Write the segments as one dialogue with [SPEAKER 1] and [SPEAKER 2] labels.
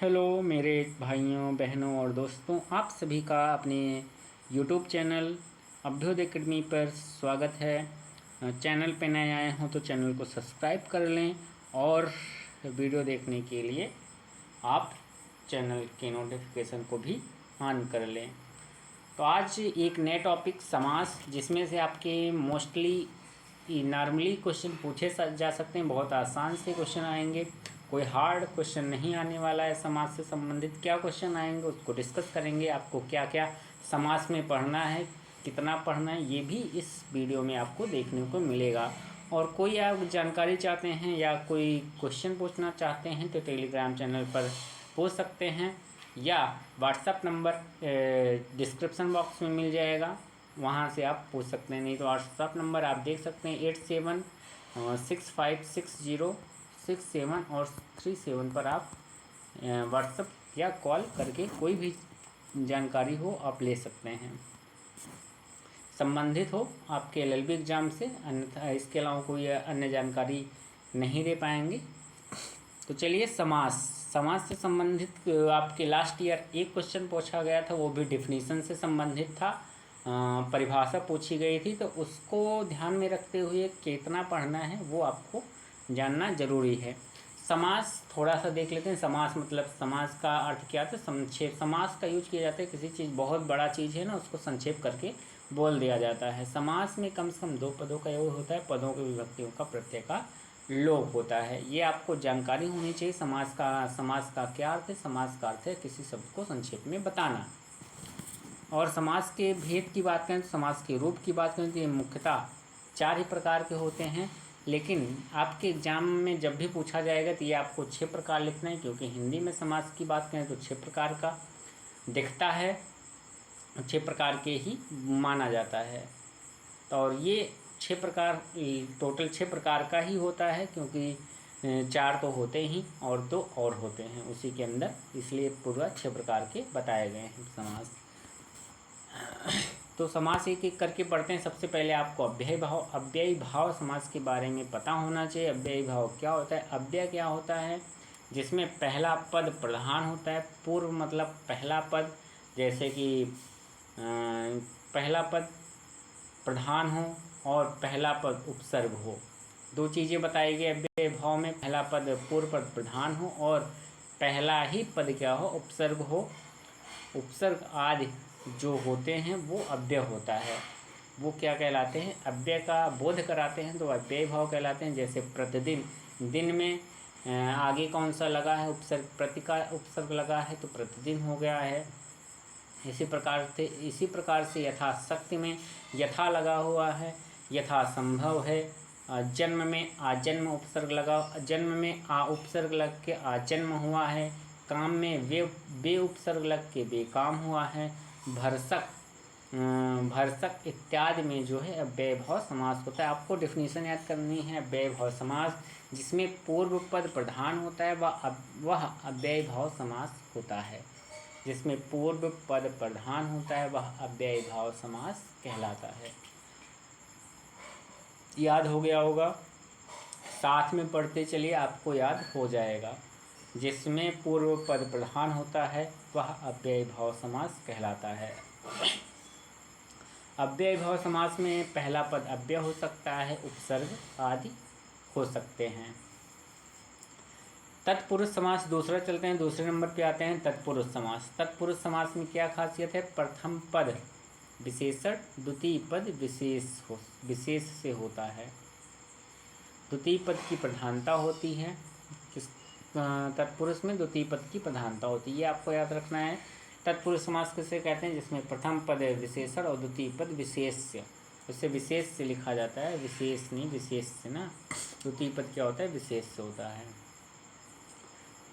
[SPEAKER 1] Hello मेरे भाइयों बहनों और दोस्तों, आप सभी का अपने यूट्यूब चैनल अभ्युदय एकेडमी पर स्वागत है। चैनल पे नए आए हों तो चैनल को सब्सक्राइब कर लें और वीडियो देखने के लिए आप चैनल के नोटिफिकेशन को भी ऑन कर लें। तो आज एक नए टॉपिक समास, जिसमें से आपके मोस्टली नॉर्मली क्वेश्चन पूछे जा सकते हैं। बहुत आसान से क्वेश्चन आएंगे, कोई हार्ड क्वेश्चन नहीं आने वाला है। समाज से संबंधित क्या क्वेश्चन आएंगे उसको डिस्कस करेंगे। आपको क्या क्या समाज में पढ़ना है, कितना पढ़ना है, ये भी इस वीडियो में आपको देखने को मिलेगा। और कोई आप जानकारी चाहते हैं या कोई क्वेश्चन पूछना चाहते हैं तो टेलीग्राम चैनल पर पूछ सकते हैं, या व्हाट्सएप नंबर डिस्क्रिप्शन बॉक्स में मिल जाएगा, वहाँ से आप पूछ सकते हैं। नहीं तो व्हाट्सएप नंबर आप देख सकते हैं 87656067 और 37 पर आप व्हाट्सएप या कॉल करके कोई भी जानकारी हो आप ले सकते हैं, संबंधित हो आपके एलएलबी एग्ज़ाम से। अन्यथा इसके अलावा कोई अन्य जानकारी नहीं दे पाएंगे। तो चलिए, समाज से संबंधित आपके लास्ट ईयर एक क्वेश्चन पूछा गया था, वो भी डिफिनीशन से संबंधित था। परिभाषा पूछी गई थी, तो उसको ध्यान में रखते हुए कितना पढ़ना है वो आपको जानना जरूरी है। समास थोड़ा सा देख लेते हैं। समास मतलब समास का अर्थ क्या था? संक्षेप। समास का यूज किया जाता है, किसी चीज़ बहुत बड़ा चीज़ है ना, उसको संक्षेप करके बोल दिया जाता है। समास में कम से कम दो पदों का योग होता है, पदों के विभक्तियों का प्रत्यय का लोप होता है। ये आपको जानकारी होनी चाहिए। समास का क्या अर्थ है? समास का अर्थ है किसी शब्द को संक्षेप में बताना। और समास के भेद की बात करें तो समास के रूप की बात करें तो ये मुख्यतः 4 ही प्रकार के होते हैं। लेकिन आपके एग्जाम में जब भी पूछा जाएगा तो ये आपको 6 प्रकार लिखना है, क्योंकि हिंदी में समास की बात करें तो 6 प्रकार का दिखता है, 6 प्रकार के ही माना जाता है। तो और ये 6 प्रकार टोटल 6 प्रकार का ही होता है, क्योंकि 4 तो होते ही और 2 और होते हैं उसी के अंदर, इसलिए पूरा 6 प्रकार के बताए गए हैं समास। तो समास एक एक करके पढ़ते हैं। सबसे पहले आपको अव्ययी भाव समास के बारे में पता होना चाहिए। अव्ययी भाव क्या होता है? अव्यय क्या होता है? जिसमें पहला पद प्रधान होता है। पूर्व मतलब पहला पद, जैसे कि पहला पद प्रधान हो और पहला पद उपसर्ग हो। 2 चीज़ें बताई गई अव्ययी भाव में, पहला पद पूर्व पद प्रधान हो और पहला ही पद क्या हो? उपसर्ग हो। उपसर्ग आदि जो होते हैं वो अव्यय होता है। वो क्या कहलाते हैं? अव्यय का बोध कराते हैं तो अव्ययी भाव कहलाते हैं। जैसे प्रतिदिन, दिन में आगे कौन सा लगा है? उपसर्ग, प्रति का उपसर्ग लगा है तो प्रतिदिन हो गया है। इसी प्रकार से यथाशक्ति में यथा लगा हुआ है, यथा संभव है। जन्म में आजन्म उपसर्ग लगा, जन्म में आ उपसर्ग लग के आजन्म हुआ है। काम में वे उपसर्ग लग के बेकाम हुआ है। भरसक इत्यादि में जो है अव्ययी भाव समास होता है। आपको डेफिनेशन याद करनी है। अव्ययी भाव समास जिसमें पूर्व पद प्रधान होता है वह अव्ययी भाव समास होता है। जिसमें पूर्व पद प्रधान होता है वह अव्ययी भाव समास कहलाता है। याद हो गया होगा, साथ में पढ़ते चलिए, आपको याद हो जाएगा। जिसमें पूर्व पद प्रधान होता है वह अव्ययी भाव समास कहलाता है। अव्ययी भाव समास में पहला पद अव्यय हो सकता है, उपसर्ग आदि हो सकते हैं। तत्पुरुष समास दूसरा चलते हैं, दूसरे नंबर पे आते हैं तत्पुरुष समास। तत्पुरुष समास में क्या खासियत है? प्रथम पद विशेषण, द्वितीय पद विशेष से होता है। द्वितीय पद की प्रधानता होती है। तत्पुरुष में द्वितीय पद की प्रधानता होती है, ये आपको याद रखना है। तत्पुरुष समास किसे कहते हैं? जिसमें प्रथम पद विशेषण और द्वितीय पद विशेष से, उसे विशेष से लिखा जाता है, विशेष नहीं विशेष से ना। द्वितीय पद क्या होता है? विशेष से होता है।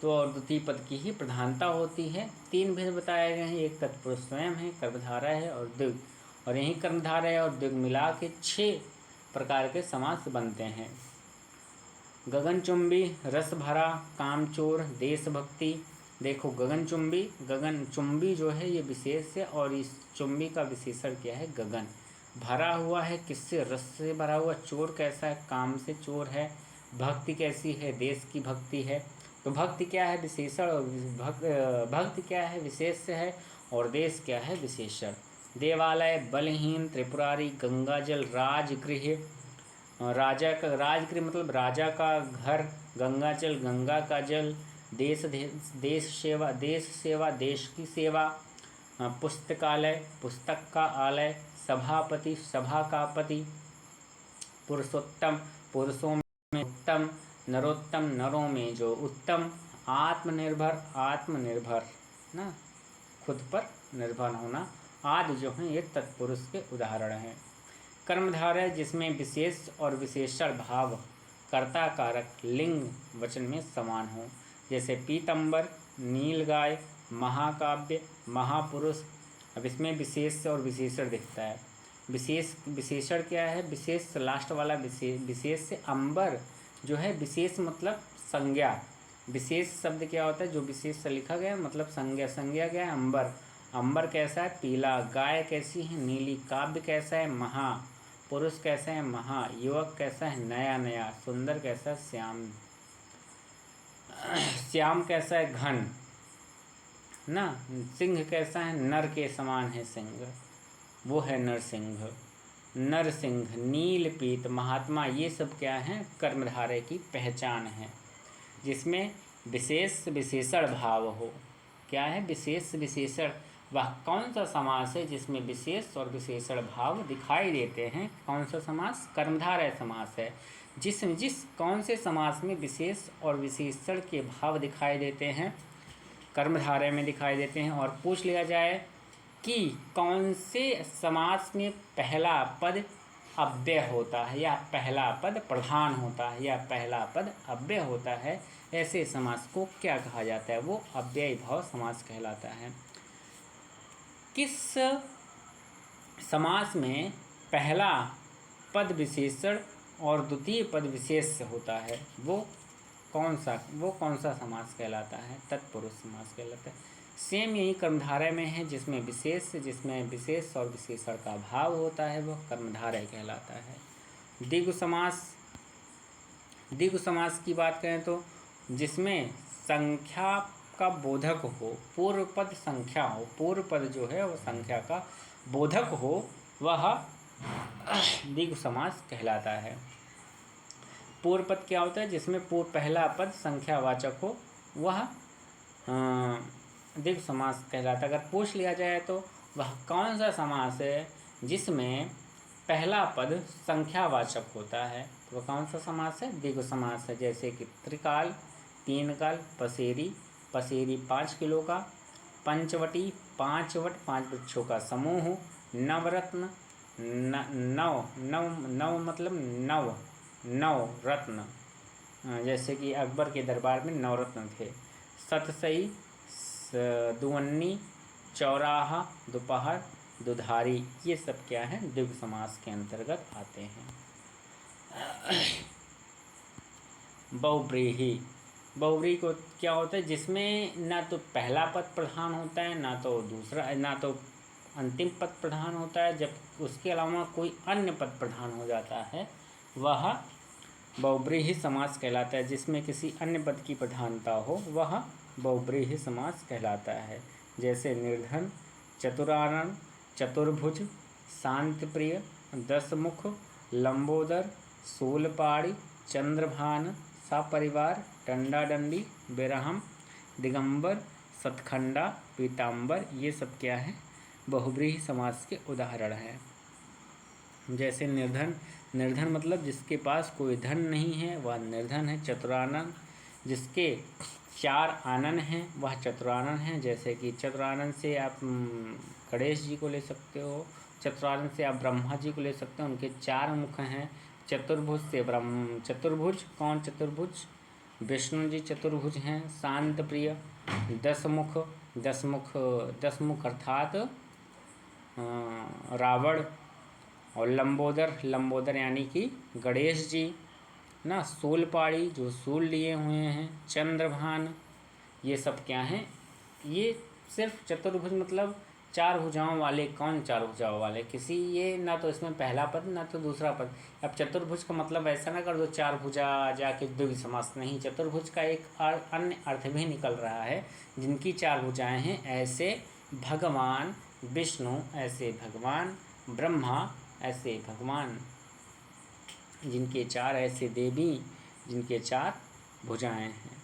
[SPEAKER 1] तो और द्वितीय पद की ही प्रधानता होती है। 3 भेद बताए गए हैं, एक तत्पुरुष स्वयं है, कर्मधारय है और द्विग, और यही कर्मधारय और द्विग मिला के 6 प्रकार के समास बनते हैं। गगनचुंबी, रस भरा, कामचोर, देशभक्ति। देखो गगनचुंबी जो है ये विशेष है, और इस चुंबी का विशेषण क्या है? गगन। भरा हुआ है किससे? रस से भरा हुआ। चोर कैसा है? काम से चोर है। भक्ति कैसी है? देश की भक्ति है। तो भक्ति क्या है? विशेषण। और भक्ति क्या है? विशेष्य है। और देश क्या है? विशेषण। देवालय, बलहीन, त्रिपुरारी, गंगाजल, राजगृह, राजा का राजगृह मतलब राजा का घर, गंगाजल गंगा का जल, देश सेवा देश की सेवा, पुस्तकालय पुस्तक का आलय, सभापति सभा का पति, पुरुषोत्तम पुरुषों में उत्तम, नरोत्तम नरों में जो उत्तम, आत्मनिर्भर ना, खुद पर निर्भर होना आदि जो हैं ये तत्पुरुष के उदाहरण हैं। कर्मधारय जिसमें विशेष और विशेषण भाव कर्ता कारक लिंग वचन में समान हो, जैसे पीतंबर, नीलगाय, महाकाव्य, महापुरुष। अब इसमें विशेष और विशेषण दिखता है। विशेषण क्या है? विशेष लास्ट वाला विशेष से अंबर जो है, विशेष मतलब संज्ञा। विशेष शब्द क्या होता है? जो विशेष से लिखा गया मतलब संज्ञा क्या है? अंबर। अंबर कैसा है? पीला। गाय कैसी है? नीली। काव्य कैसा है? महा। पुरुष कैसा है? महा। युवक कैसा है? नया नया। सुंदर कैसा है? श्याम। श्याम कैसा है? घन ना। सिंह कैसा है? नर के समान है सिंह, वो है नरसिंह। नरसिंह, नील, पीत, महात्मा, ये सब क्या है? कर्मधारय की पहचान है, जिसमें विशेष विशेषण भाव हो। क्या है? विशेष विशेषण। वह कौन सा समास है जिसमें विशेष और विशेषण भाव दिखाई देते हैं? कौन सा समास? कर्मधारय समास है। जिस कौन से समास में विशेष और विशेषण के भाव दिखाई देते हैं? कर्मधारय में दिखाई देते हैं। और पूछ लिया जाए कि कौन से समास में पहला पद अव्यय होता है, या पहला पद प्रधान होता है, या पहला पद अव्यय होता है, ऐसे समास को क्या कहा जाता है? वो अव्ययी भाव समास कहलाता है। किस समास में पहला पद विशेषण और द्वितीय पद विशेष होता है? वो कौन सा समास कहलाता है? तत्पुरुष समास कहलाता है। सेम यही कर्मधारय में है, जिसमें विशेष और विशेषण का भाव होता है, वह कर्मधारय कहलाता है। द्विगु समास की बात करें तो जिसमें संख्या का बोधक हो, पूर्व पद संख्या हो, पूर्व पद जो है वो संख्या का बोधक हो, वह द्विगु समास कहलाता है। पूर्व पद क्या होता है? जिसमें पहला पद संख्यावाचक हो, वह द्विगु समास कहलाता है। अगर पूछ लिया जाए तो वह कौन सा समास है जिसमें पहला पद संख्यावाचक होता है? तो वह कौन सा समास है? द्विगु समास है। जैसे कि त्रिकाल, तीन काल, पसेरी 5 किलो का, पंचवटी 5 वट 5 वृक्षों का समूह, नवरत्न नव मतलब नव रत्न, जैसे कि अकबर के दरबार में नवरत्न थे। सतसई, दुवन्नी, चौराहा, दोपहर, दुधारी, ये सब क्या है? द्विगु समास के अंतर्गत आते हैं। बहुव्रीहि को क्या होता है? जिसमें ना तो पहला पद प्रधान होता है, ना तो अंतिम पद प्रधान होता है, जब उसके अलावा कोई अन्य पद प्रधान हो जाता है, वह बहुव्रीहि समास कहलाता है। जिसमें किसी अन्य पद की प्रधानता हो, वह बहुव्रीहि समास कहलाता है। जैसे निर्धन, चतुरानन, चतुर्भुज, शांतिप्रिय, दशमुख, लंबोदर, शूलपाणी, चंद्रभान, सपरिवार, डंडाडंडी, बेरहम, दिगंबर, सतखंडा, पीताम्बर, ये सब क्या है? बहुव्रीहि समास के उदाहरण हैं। जैसे निर्धन मतलब जिसके पास कोई धन नहीं है, वह निर्धन है। चतुरानन, जिसके 4 आनन हैं, वह चतुरानन है। जैसे कि चतुरानन से आप गणेश जी को ले सकते हो, चतुरानन से आप ब्रह्मा जी को ले सकते हो, उनके 4 मुख हैं। चतुर्भुज से चतुर्भुज, कौन चतुर्भुज? विष्णु जी चतुर्भुज हैं। शांत प्रिय, दसमुख अर्थात रावण। और लंबोदर यानी कि गणेश जी ना। शूलपाणी, जो शूल लिए हुए हैं। चंद्रभान, ये सब क्या हैं? ये सिर्फ चतुर्भुज मतलब चार भुजाओं वाले कौन चार भुजाओं वाले, किसी ये ना तो इसमें पहला पद ना तो दूसरा पद। अब चतुर्भुज का मतलब ऐसा ना कर दो चार भुजा जाके द्विगु समास, नहीं, चतुर्भुज का एक अन्य अर्थ भी निकल रहा है। जिनकी चार भुजाएं हैं ऐसे भगवान विष्णु, ऐसे भगवान ब्रह्मा, ऐसे भगवान, जिनके चार ऐसे देवी जिनके चार भुजाएं हैं।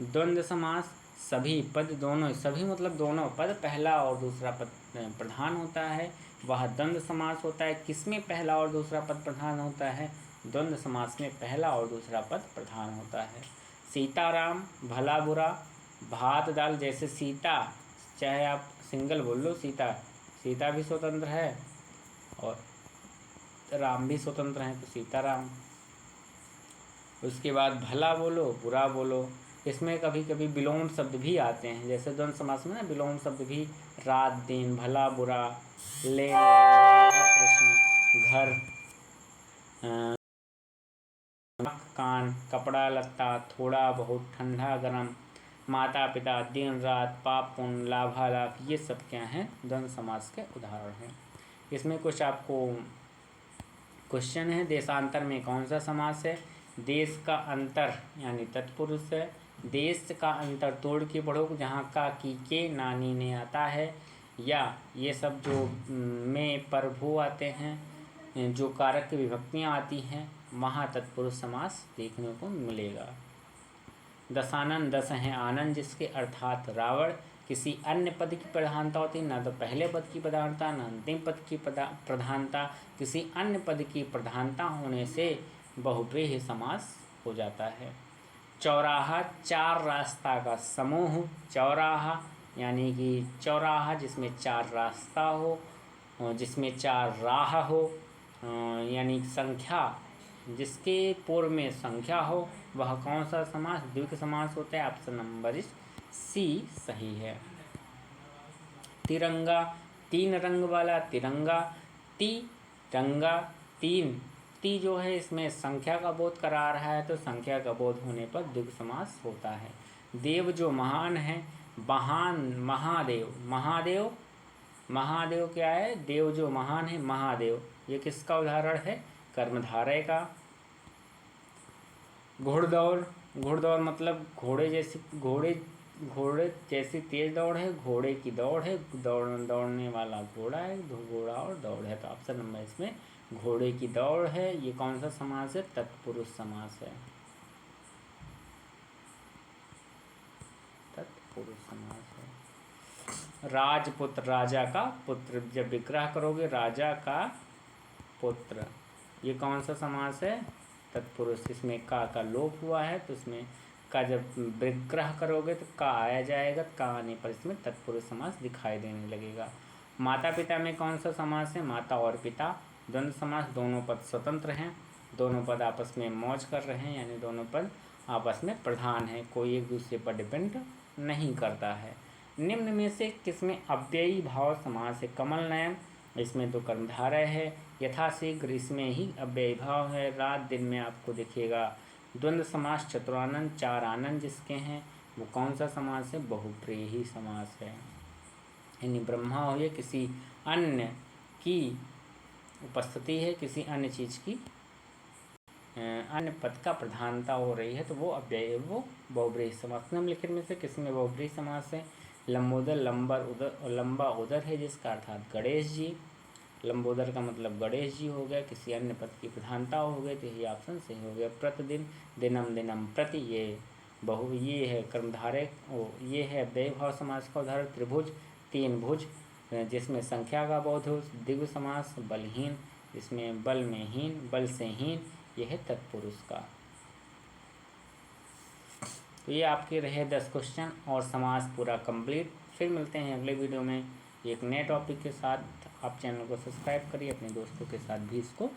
[SPEAKER 1] द्वंद्व समास सभी पद, दोनों, सभी मतलब दोनों पद, पहला और दूसरा पद प्रधान होता है, वह द्वंद्व समास होता है। किसमें पहला और दूसरा पद प्रधान होता है? द्वंद्व समास में पहला और दूसरा पद प्रधान होता है। सीताराम, भला बुरा, भात दाल, जैसे सीता, चाहे आप सिंगल बोल लो, सीता, सीता भी स्वतंत्र है और राम भी स्वतंत्र हैं, तो सीताराम। उसके बाद भला बोलो बुरा बोलो, इसमें कभी कभी विलोम शब्द भी आते हैं, जैसे द्वंद्व समास में ना विलोम शब्द भी, रात दिन, भला बुरा, ले कृष्ण, घर, कान, कपड़ा लत्ता, थोड़ा बहुत, ठंडा गरम, माता पिता, दिन रात, पाप पुण्य, लाभालाभ, ये सब क्या हैं? द्वंद्व समास के उदाहरण हैं। इसमें कुछ आपको क्वेश्चन है। देशांतर में कौन सा समास है? देश का अंतर यानी तत्पुरुष है। देश का अंतर तोड़ के पढ़ो, जहाँ का की के नानी ने आता है, या ये सब जो में पर भू आते हैं, जो कारक की विभक्तियाँ आती हैं, वहाँ तत्पुरुष समास देखने को मिलेगा। दशानन, दस हैं आनंद जिसके, अर्थात रावण। किसी अन्य पद की प्रधानता होती है, ना तो पहले पद की प्रधानता ना अंतिम पद की प्रधानता, किसी अन्य पद की प्रधानता होने से बहुव्रीहि समास हो जाता है। चौराहा, चार रास्ता का समूह, चौराहा यानी कि चौराहा जिसमें चार रास्ता हो, जिसमें चार राह हो, यानी संख्या, जिसके पूर्व में संख्या हो, वह कौन सा समास? द्विगु समास होता है। ऑप्शन नंबर सी सही है। तिरंगा, तीन रंग वाला तिरंगा, तिरंगा, तीन, ती जो है इसमें संख्या का बोध करा रहा है, तो संख्या का बोध होने पर द्विगु समास होता है। देव जो महान है, महान, महादेव, महादेव, महादेव क्या है? देव जो महान है, महादेव, ये किसका उदाहरण है? कर्मधारय का। घुड़दौड़, घुड़दौड़ मतलब घोड़े जैसी, घोड़े जैसी तेज दौड़ है, घोड़े की दौड़ है, दौड़ने वाला घोड़ा है, घोड़ा और दौड़ है, तो ऑप्शन नंबर इसमें घोड़े की दौड़ है। ये कौन सा समास है? तत्पुरुष समास है, तत्पुरुष समास है। राजपुत्र, राजा का पुत्र, जब विग्रह करोगे राजा का पुत्र, ये कौन सा समास है? तत्पुरुष। इसमें का लोप हुआ है, तो इसमें का जब विग्रह करोगे तो का आया जाएगा, का आने पर इसमें तत्पुरुष समास दिखाई देने लगेगा। माता पिता में कौन सा समास है? माता और पिता, द्वंद्व समास, दोनों पद स्वतंत्र हैं, दोनों पद आपस में मौज कर रहे हैं, यानी दोनों पद आपस में प्रधान है, कोई एक दूसरे पर डिपेंड नहीं करता है। निम्न में से किसमें अव्ययी भाव समास है? कमल नयन, इसमें तो कर्मधारय है। यथाशीघ्र, इसमें ही अव्ययी भाव है। रात दिन में आपको दिखेगा। द्वंद्व समास, चतुरानन, चार आनंद जिसके हैं, वो कौन सा समास है? बहुव्रीहि समास है। यानी ब्रह्मा हो या किसी अन्य की उपस्थिति है, किसी अन्य चीज़ की अन्य पद का प्रधानता हो रही है, तो वो अव्यय, वो बहुव्रीहि समास। निम्नलिखित में से किसमें बहुव्रीहि समास है? लंबोदर, लंबा उदर है जिसका, अर्थात गणेश जी। लंबोदर का मतलब गणेश जी हो गया, किसी अन्य पद की प्रधानता हो गई, तो यही ऑप्शन सही हो गया। प्रतिदिन, दिनम दिनम प्रति, ये है कर्मधारय, ये है अव्ययी भाव समास का उदाहरण। त्रिभुज, तीन भुज, जिसमें संख्या का बोध हो, द्विगु समास। बलहीन, इसमें बल में हीन, बल से हीन, यह है तत्पुरुष का। तो ये आपके रहे 10 क्वेश्चन और समास पूरा कंप्लीट। फिर मिलते हैं अगले वीडियो में एक नए टॉपिक के साथ। आप चैनल को सब्सक्राइब करिए, अपने दोस्तों के साथ भी इसको